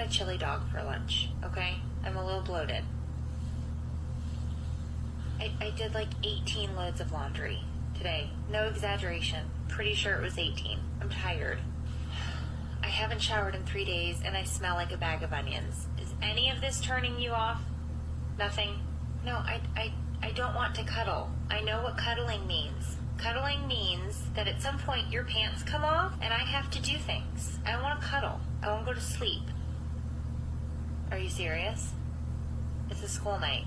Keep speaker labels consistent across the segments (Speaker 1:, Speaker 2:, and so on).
Speaker 1: had chili dog for lunch, okay? I'm a little bloated. I did like 18 loads of laundry today. No exaggeration. Pretty sure it was 18. I'm tired. I haven't showered in 3 days and I smell like a bag of onions. Is any of this turning you off? Nothing? No, I don't want to cuddle. I know what cuddling means. Cuddling means that at some point your pants come off and I have to do things. I want to cuddle. I want to go to sleep. Are you serious? It's a school night.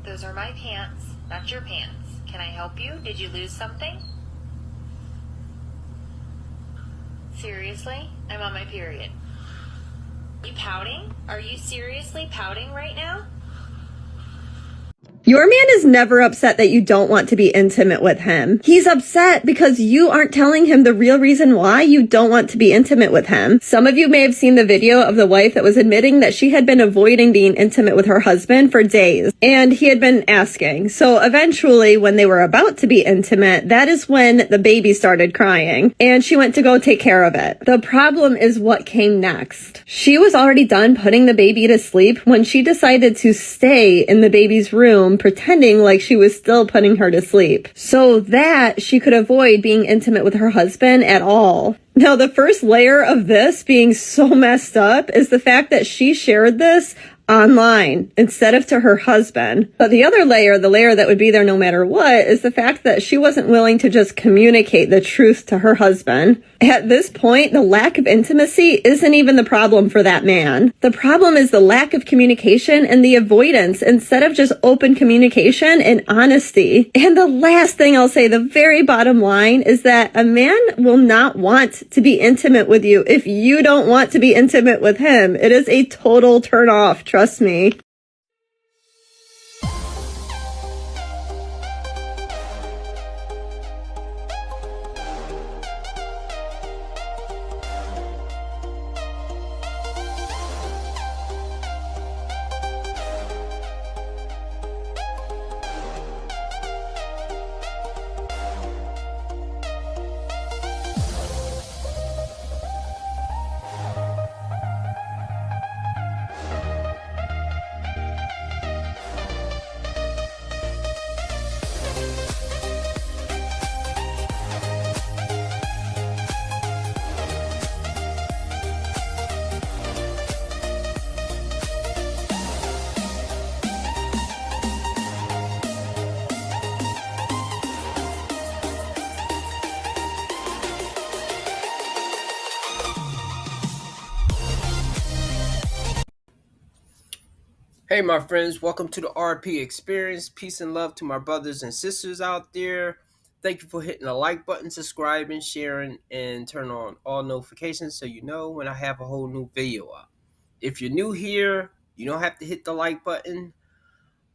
Speaker 1: Those are my pants, not your pants. Can I help you? Did you lose something? Seriously? I'm on my period. You pouting? Are you seriously pouting right now?
Speaker 2: Your man is never upset that you don't want to be intimate with him. He's upset because you aren't telling him the real reason why you don't want to be intimate with him. Some of you may have seen the video of the wife that was admitting that she had been avoiding being intimate with her husband for days, and he had been asking. So eventually, when they were about to be intimate, that is when the baby started crying, and she went to go take care of it. The problem is what came next. She was already done putting the baby to sleep when she decided to stay in the baby's room pretending like she was still putting her to sleep so that she could avoid being intimate with her husband at all. Now, the first layer of this being so messed up is the fact that she shared this online instead of to her husband. But the other layer, the layer that would be there no matter what, is the fact that she wasn't willing to just communicate the truth to her husband. At this point, the lack of intimacy isn't even the problem for that man. The problem is the lack of communication and the avoidance instead of just open communication and honesty. And the last thing I'll say, the very bottom line, is that a man will not want to be intimate with you if you don't want to be intimate with him. It is a total turn off. Trust me.
Speaker 3: Hey, my friends, welcome to the RP Experience. Peace and love to my brothers and sisters out there. Thank you for hitting the like button, subscribing, sharing, and turn on all notifications so you know when I have a whole new video up. If you're new here, you don't have to hit the like button.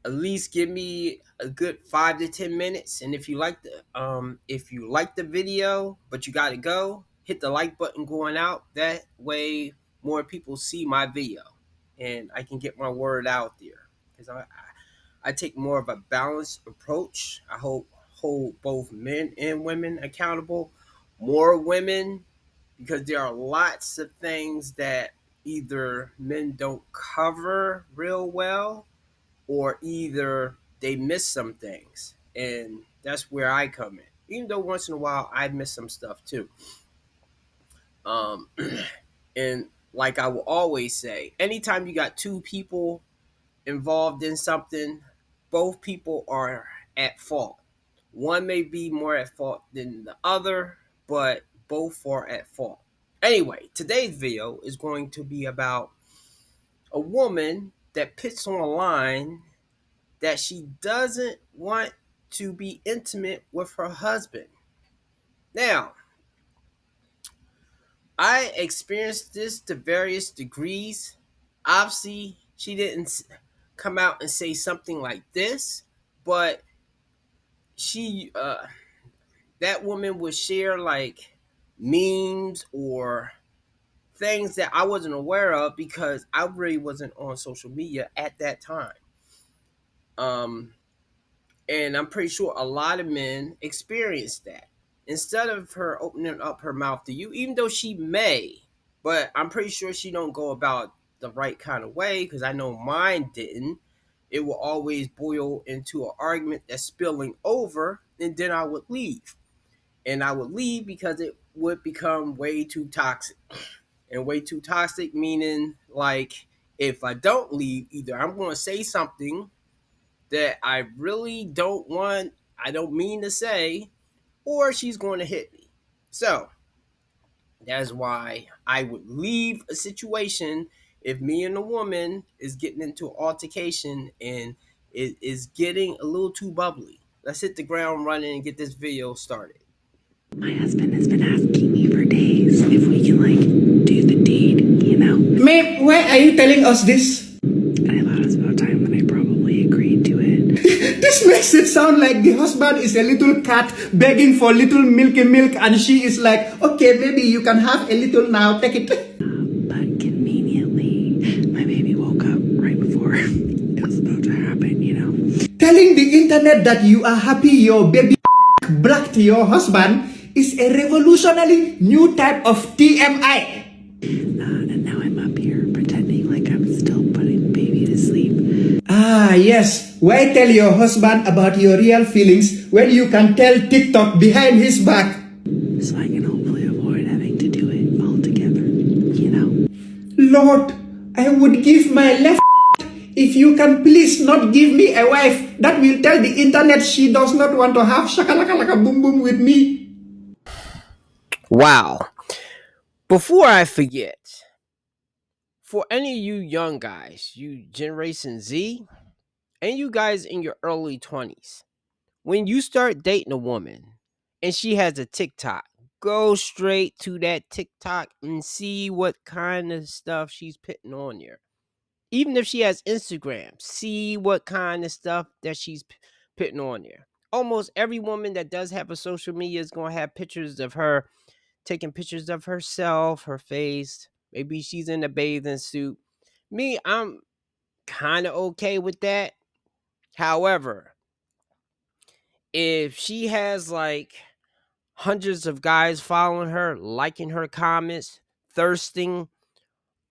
Speaker 3: At least give me a good 5 to 10 minutes. And if you like the video, but you gotta go, hit the like button going out. That way more people see my video and I can get my word out there. Because I take more of a balanced approach. I hold both men and women accountable. More women, because there are lots of things that either men don't cover real well, or either they miss some things, and that's where I come in. Even though once in a while I miss some stuff too. Um, and like I will always say, anytime you got two people involved in something, both people are at fault. One may be more at fault than the other, but both are at fault. Anyway, today's video is going to be about a woman that puts on a line that she doesn't want to be intimate with her husband. Now, I experienced this to various degrees. Obviously, she didn't come out and say something like this, but that woman would share like memes or things that I wasn't aware of because I really wasn't on social media at that time. And I'm pretty sure a lot of men experience that. instead of her opening up her mouth to you, even though she may, but I'm pretty sure she don't go about the right kind of way, because I know mine didn't. It will always boil into an argument that's spilling over, and then I would leave. And I would leave because it would become way too toxic. And way too toxic meaning, like, if I don't leave, either I'm going to say something that I really don't want, I don't mean to say, or she's going to hit me. So that's why I would leave a situation if me and a woman is getting into an altercation and it is getting a little too bubbly. Let's hit the ground running and get this video started.
Speaker 4: My husband has been asking me for days if we can, like, do the deed, you know?
Speaker 5: Mate, why are you telling us this?
Speaker 4: I thought it was about time that I probably agreed to it.
Speaker 5: This makes it sound like the husband is a little cat begging for little milky milk, and she is like, okay, maybe you can have a little now, take it.
Speaker 4: But conveniently, my baby woke up right before it was about to happen, you know?
Speaker 5: Telling the internet that you are happy your baby blacked your husband is a revolutionary new type of TMI.
Speaker 4: And now I'm up here pretending like I'm still putting baby to sleep.
Speaker 5: Ah, yes. Why tell your husband about your real feelings when you can tell TikTok behind his back?
Speaker 4: So I can hopefully avoid having to do it altogether, you know?
Speaker 5: Lord, I would give my left if you can please not give me a wife that will tell the internet she does not want to have shakalaka boom boom with me.
Speaker 3: Wow. Before I forget, for any of you young guys, you Generation Z, and you guys in your early 20s, when you start dating a woman and she has a TikTok, go straight to that TikTok and see what kind of stuff she's putting on there. Even if she has Instagram, see what kind of stuff that she's putting on there. Almost every woman that does have a social media is going to have pictures of her, taking pictures of herself, her face. Maybe she's in a bathing suit. Me, I'm kind of okay with that. However, if she has like hundreds of guys following her, liking her comments, thirsting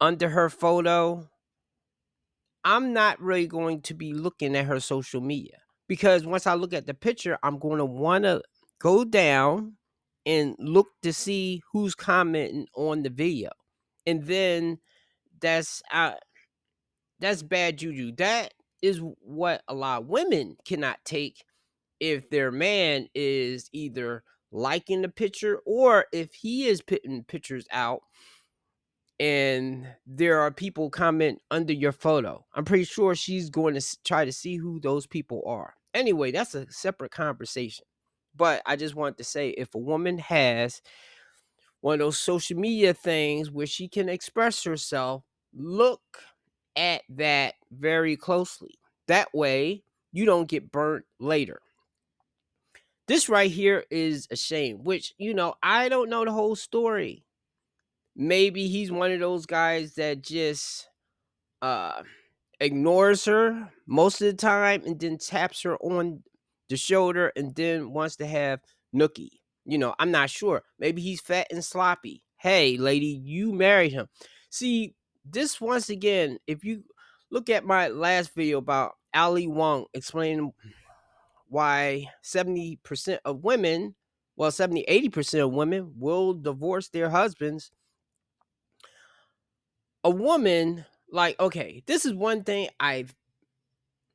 Speaker 3: under her photo, I'm not really going to be looking at her social media, because once I look at the picture, I'm going to want to go down and look to see who's commenting on the video. And then that's bad juju. That is what a lot of women cannot take if their man is either liking the picture or if he is putting pictures out and there are people comment under your photo. I'm pretty sure she's going to try to see who those people are. Anyway, that's a separate conversation. But I just wanted to say, if a woman has one of those social media things where she can express herself, look at that very closely. That way, you don't get burnt later. This right here is a shame, which, I don't know the whole story. Maybe he's one of those guys that just ignores her most of the time and then taps her on the shoulder and then wants to have nookie. I'm not sure. Maybe he's fat and sloppy. Hey, lady, you married him. See, this once again, if you look at my last video about Ali Wong explaining why 70% of women, 80% of women will divorce their husbands. A woman, like, okay, this is one thing I've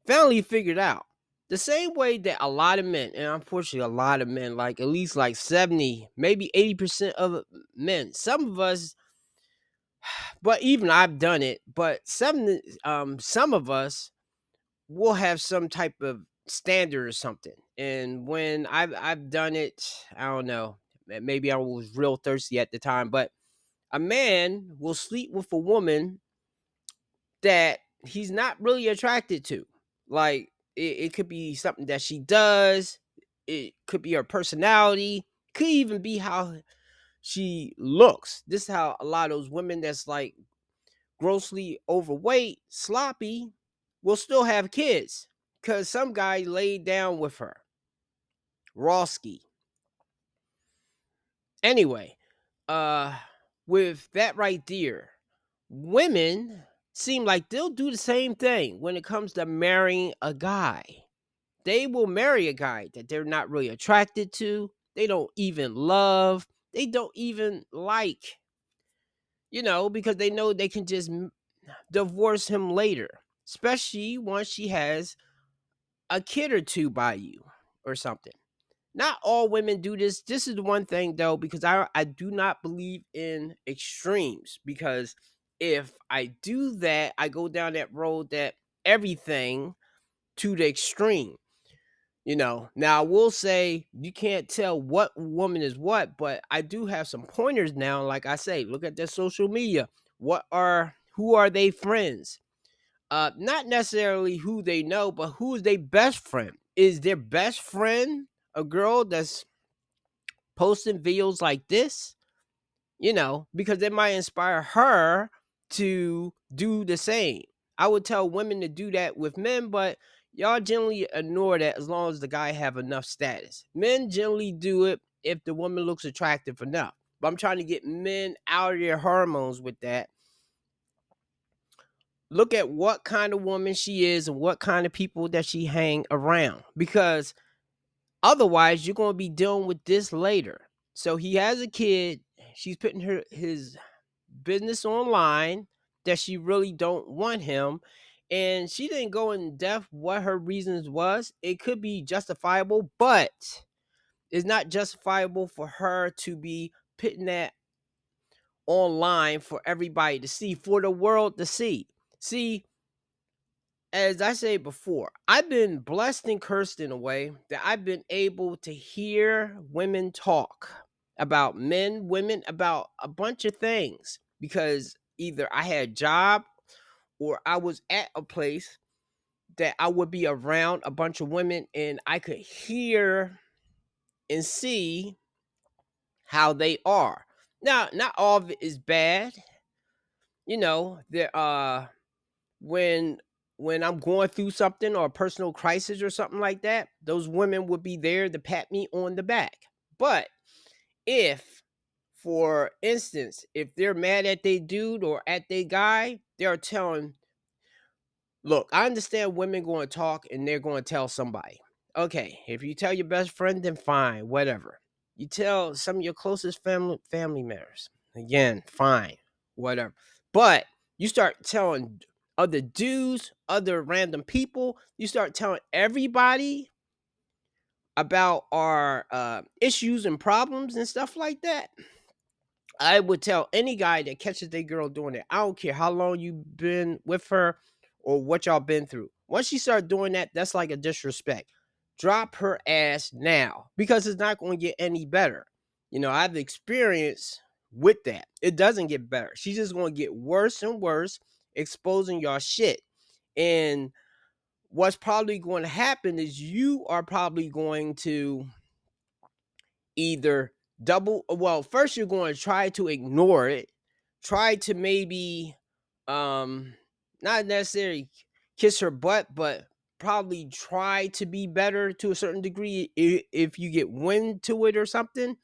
Speaker 3: finally figured out. The same way that a lot of men, and unfortunately a lot of men, like at least like 70, maybe 80% of men, some of us, but even I've done it, but some of us will have some type of standard or something. And when I've done it, I don't know, maybe I was real thirsty at the time, but a man will sleep with a woman that he's not really attracted to. Like, it could be something that she does, it could be her personality, could even be how she looks. This is how a lot of those women that's like grossly overweight, sloppy, will still have kids, because some guy laid down with her. Rawski. Anyway, with that right there, women seem like they'll do the same thing when it comes to marrying a guy. They will marry a guy that they're not really attracted to, they don't even love, they don't even like, because they know they can just divorce him later, especially once she has a kid or two by you or something. Not all women do this. This is the one thing though, because I do not believe in extremes. Because if I do that, I go down that road that everything to the extreme. Now I will say you can't tell what woman is what, but I do have some pointers now. Like I say, look at their social media. Who are they friends? Not necessarily who they know, but who is their best friend? Is their best friend a girl that's posting videos like this? Because it might inspire her to do the same. I would tell women to do that with men, but y'all generally ignore that as long as the guy have enough status. Men generally do it if the woman looks attractive enough. But I'm trying to get men out of their hormones with that. Look at what kind of woman she is and what kind of people that she hang around, because otherwise you're going to be dealing with this later. So he has a kid, she's putting his business online that she really don't want him, and she didn't go in depth what her reasons was. It could be justifiable, but it's not justifiable for her to be putting that online for everybody to see, for the world to see. See, as I said before, I've been blessed and cursed in a way that I've been able to hear women talk about men, women, about a bunch of things, because either I had a job or I was at a place that I would be around a bunch of women and I could hear and see how they are. Now, not all of it is bad. There when I'm going through something or a personal crisis or something like that, those women would be there to pat me on the back. But if, for instance, if they're mad at their dude or at their guy, they're telling, look, I understand women going to talk and they're going to tell somebody. Okay, if you tell your best friend, then fine, whatever. You tell some of your closest family members, again, fine, whatever. But you start telling other dudes, other random people, you start telling everybody about our issues and problems and stuff like that. I would tell any guy that catches their girl doing it. I don't care how long you've been with her or what y'all been through. Once she start doing that, that's like a disrespect. Drop her ass now, because it's not going to get any better. I've experienced with that. It doesn't get better. She's just going to get worse and worse, exposing y'all shit. And what's probably going to happen is you are probably going to either first you're going to try to ignore it, try to maybe not necessarily kiss her butt, but probably try to be better to a certain degree if you get wind to it or something.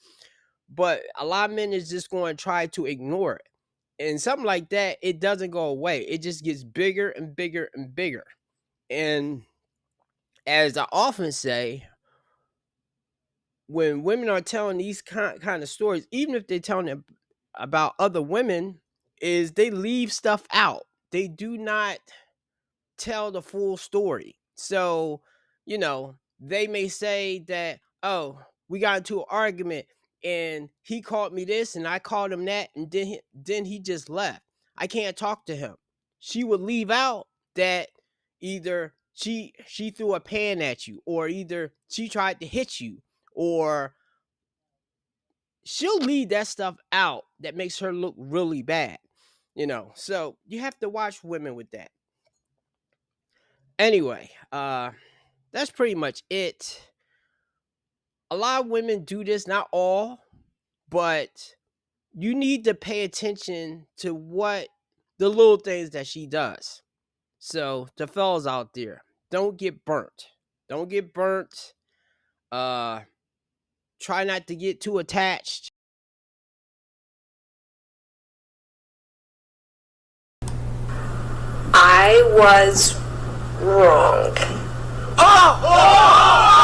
Speaker 3: But a lot of men is just going to try to ignore it, and something like that, it doesn't go away. It just gets bigger and bigger and bigger. And as I often say, when women are telling these kind of stories, even if they're telling them about other women, is they leave stuff out. They do not tell the full story. So, they may say that, oh, we got into an argument and he called me this and I called him that, and then he just left. I can't talk to him. She would leave out that either she threw a pan at you, or either she tried to hit you, or she'll leave that stuff out that makes her look really bad. So you have to watch women with that. Anyway, that's pretty much it. A lot of women do this, not all, but you need to pay attention to what the little things that she does. So the fellas out there, don't get burnt. Don't get burnt. Try not to get too attached.
Speaker 6: I was wrong.
Speaker 7: Oh!